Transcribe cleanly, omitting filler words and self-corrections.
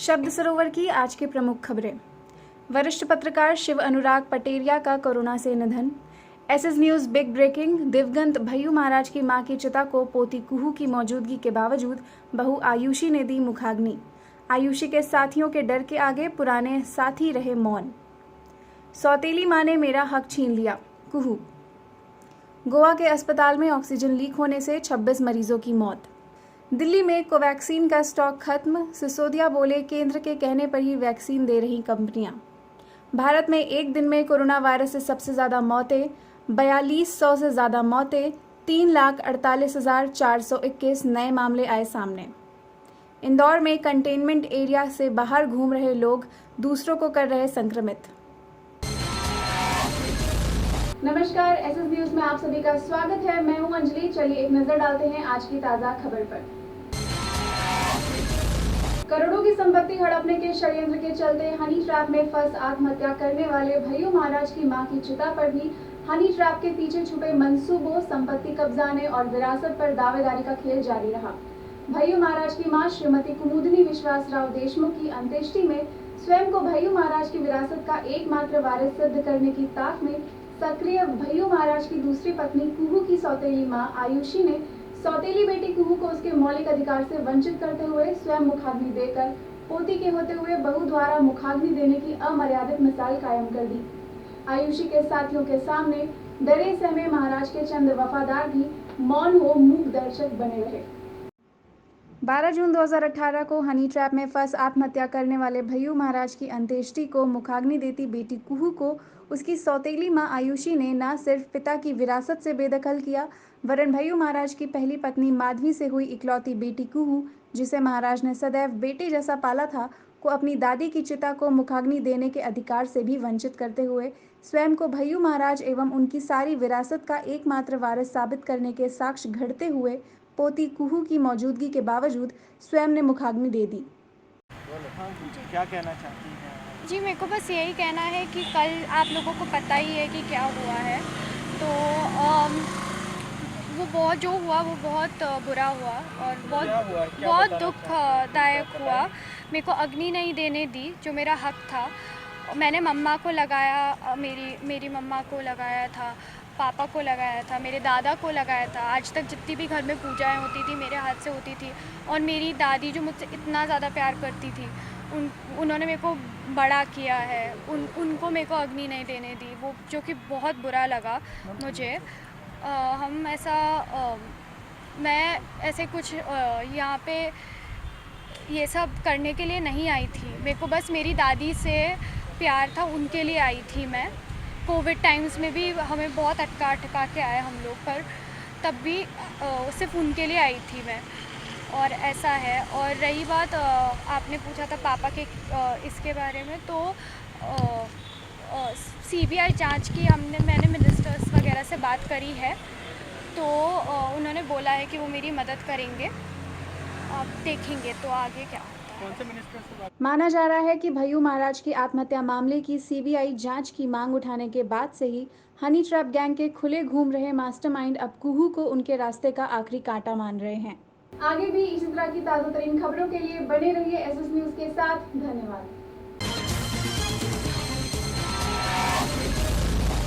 शब्द सरोवर की आज की प्रमुख खबरें। वरिष्ठ पत्रकार शिव अनुराग पटेरिया का कोरोना से निधन। SS news big breaking. दिवंगत भय्यू महाराज की मां की चिता को पोती कुहू की मौजूदगी के बावजूद बहू आयुषी ने दी मुखाग्नि। आयुषी के साथियों के डर के आगे पुराने साथी रहे मौन। सौतेली मां ने मेरा हक छीन लिया, कुहू। गोवा के अस्पताल में ऑक्सीजन लीक होने से 26 मरीजों की मौत। दिल्ली में कोवैक्सीन का स्टॉक खत्म। सिसोदिया बोले, केंद्र के कहने पर ही वैक्सीन दे रही कंपनियां। भारत में एक दिन में कोरोना वायरस से सबसे ज्यादा मौतें, 4200 से ज्यादा मौतें, 3,48,421 नए मामले आए सामने। इंदौर में कंटेनमेंट एरिया से बाहर घूम रहे लोग दूसरों को कर रहे संक्रमित। नमस्कार, एसएस न्यूज में आप सभी का स्वागत है। मैं हूं अंजलि। चलिए एक नजर डालते हैं आज की ताजा खबर पर। करोड़ों की संपत्ति हड़पने के षड्यंत्र के चलते हनी ट्रैप में फंस आत्महत्या करने वाले भय्यू महाराज की मां की चिता पर भी हनी ट्रैप के पीछे छुपे मंसूबों, संपत्ति कब्जाने और विरासत पर दावेदारी का खेल जारी रहा। भय्यू महाराज की मां श्रीमती कुमुदनी विश्वासराव देशमुख की अंत्येष्टि में स्वयं को भय्यू महाराज की विरासत का एकमात्र वारिस सिद्ध करने की ताक में सक्रिय भय्यू महाराज की दूसरी पत्नी कुहू की सौतेली मां आयुषी ने सौतेली बेटी कुहू को उसके मौलिक अधिकार से वंचित करते हुए स्वयं मुखाग्नि देकर पोती के होते हुए बहू द्वारा मुखाग्नि देने की अमर्यादित मिसाल कायम कर दी। आयुषी के साथियों के सामने डरे सहमे महाराज के चंद वफादार भी मौन हो मूक दर्शक बने रहे। 12 जून 2018 को हनी ट्रैप में फंस आत्महत्या करने वाले भय्यू महाराज की अंत्येष्टि को मुखाग्नि देती बेटी कुहू को उसकी सौतेली मां आयुषी ने न सिर्फ पिता की विरासत से बेदखल किया, वरन भय्यू महाराज की पहली पत्नी माधवी से हुई इकलौती बेटी कुहू, जिसे महाराज ने सदैव बेटे जैसा पाला था, को अपनी दादी की चिता को मुखाग्नि देने के अधिकार से भी वंचित करते हुए स्वयं को भय्यू महाराज एवं उनकी सारी विरासत का एकमात्र वारिस साबित करने के साक्ष्य घड़ते हुए पोती कुहू की मौजूदगी के बावजूद स्वयं ने मुखाग्नि दे दी। क्या कहना चाहती हैं? जी, मेरे को बस यही कहना है कि कल आप लोगों को पता ही है कि क्या हुआ है। तो वो बहुत जो हुआ वो बहुत बुरा हुआ और बहुत दुखदायक हुआ। मेरे को अग्नि नहीं देने दी, जो मेरा हक था। मैंने मम्मा को लगाया, मेरी मम्मा को लगाया था, पापा को लगाया था, मेरे दादा को लगाया था। आज तक जितनी भी घर में पूजाएं होती थी मेरे हाथ से होती थी। और मेरी दादी जो मुझसे इतना ज़्यादा प्यार करती थी, उन्होंने मेरे को बड़ा किया है। उनको मेरे को अग्नि नहीं देने दी, वो जो कि बहुत बुरा लगा मुझे। मैं ऐसे कुछ यहाँ पे ये सब करने के लिए नहीं आई थी। मेरे को बस मेरी दादी से प्यार था, उनके लिए आई थी मैं। कोविड टाइम्स में भी हमें बहुत अटका के आए हम लोग, पर तब भी सिर्फ उनके लिए आई थी मैं। और ऐसा है। और रही बात आपने पूछा था पापा के इसके बारे में, तो सीबीआई जांच की मैंने मिनिस्टर्स वगैरह से बात करी है, तो उन्होंने बोला है कि वो मेरी मदद करेंगे। अब देखेंगे तो आगे क्या होता है। कौन से मिनिस्टर से बात? माना जा रहा है कि भय्यू महाराज की आत्महत्या मामले की सीबीआई जांच की मांग उठाने के बाद से ही हनी ट्रैप गैंग के खुले घूम रहे मास्टरमाइंड अब कुहू को उनके रास्ते का आखिरी कांटा मान रहे हैं। आगे भी इसी तरह की ताज़ा तरीन खबरों के लिए बने रहिए एसएस न्यूज के साथ। धन्यवाद।